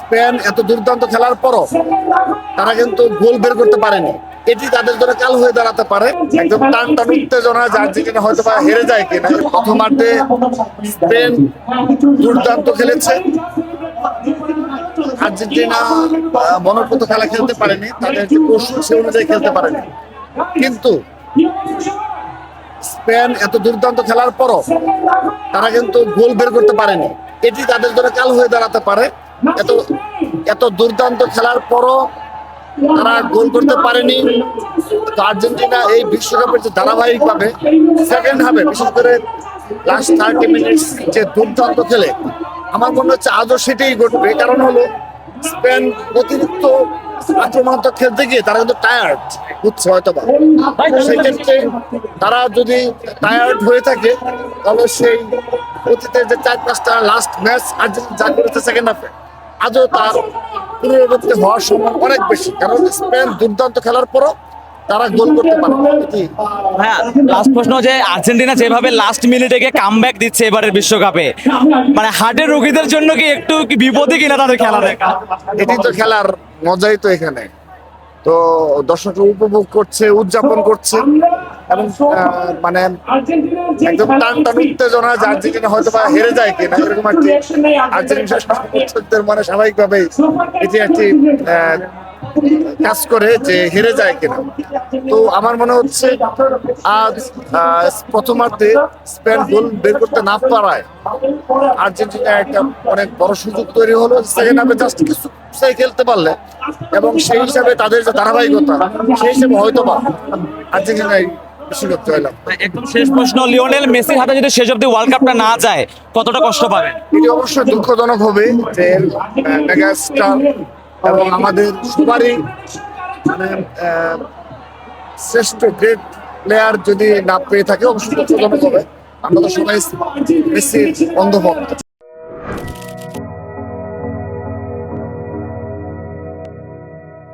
Spain এত দুর্দান্ত খেলার পরও তারা কিন্তু গোল বের করতে পারেনি। এটি তাদের জন্য কাল হয়ে দাঁড়াতে পারে। একদম টান টান উত্তেজনা, যে আর্জেন্টিনা হয়তো বা হেরে যায় কিনা। প্রথমার্ধে স্পেন দুর্দান্ত খেলেছে, আর্জেন্টিনা মনের মতো খেলা খেলতে পারেনি, তাদের যে কৌশল সে অনুযায়ী খেলতে পারেনি। কিন্তু স্পেন এত দুর্দান্ত খেলার পরও তারা কিন্তু গোল বের করতে পারেনি। এটি তাদের জন্য কাল হয়ে দাঁড়াতে পারে। এত এত দুর্দান্ত খেলার পরও তারা গোল করতে পারেনি। তো আর্জেন্টিনা এই বিশ্বকাপের যে ধারাবাহিকভাবে সেকেন্ড হাফে, বিশেষ করে লাস্ট 30 মিনিট যে দুর্দান্ত খেলে, আমার মনে হচ্ছে আজও সেটাই ঘটবে। কারণ হলো স্পেন অতিরিক্ত আক্রমণাত্মক খেলতে গিয়ে তারা কিন্তু টায়ার্ড হচ্ছে হয়তো বা। সেই ক্ষেত্রে তারা যদি টায়ার্ড হয়ে থাকে তাহলে সেই অতীতের যে 4-5টা লাস্ট ম্যাচ আর্জেন্টিনা যা করেছে সেকেন্ড হাফে, আজও তার পুনরাবৃত্তি হওয়ার সম্ভাবনা অনেক বেশি। কারণ স্পেন দুর্দান্ত খেলার পরও তারা গোল করতে পারে। হ্যাঁ, লাস্ট প্রশ্ন, যে আর্জেন্টিনা যেভাবে লাস্ট মিনিটে গিয়ে কামব্যাক দিচ্ছে এবারের বিশ্বকাপে, মানে হার্টের রোগীদের জন্য কি একটু কি বিপদে কিনা তাদের খেলা দেখা? এটি তো খেলার মজাই তো এখানে। তো দর্শকরা উপভোগ করছে, উদযাপন করছে, এবং মানে একদম টান টান উত্তেজনা, যে আর্জেন্টিনা হয়তো বা হেরে যায় কিনা, এরকম একটি আর্জেন্টিনা সমর্থকদের মানে স্বাভাবিকভাবেই এটি একটি কাজ করে যে হেরে যায় কিনা। তো আমার মনে হচ্ছে আজ প্রথমার্ধে স্পেন গোল বের করতে না পারায় আর্জেন্টিনা একটা অনেক বড় সুযোগ তৈরি হলো। সেকেন্ড হাফে জাস্ট কিছু খেলতে পারলে এবং সেই হিসাবে তাদের যে ধারাবাহিকতা, সেই হিসাবে হয়তো বা আর্জেন্টিনাই বিশ্বকাপ জয়লাভ। একদম শেষ প্রশ্ন, লিওনেল মেসির হাতে যদি শেষ অব্দি ওয়ার্ল্ড কাপটা না যায় কতটা কষ্ট পাবেন? এটি অবশ্যই দুঃখজনক হবে যে মেগা স্টার এবং আমাদের সবারই মানে শ্রেষ্ঠ গ্রেট প্লেয়ার যদি না পেয়ে থাকে, অবশ্যই দুঃখজনক হবে। আমরা তো সবাই মেসির অন্ধভক্ত।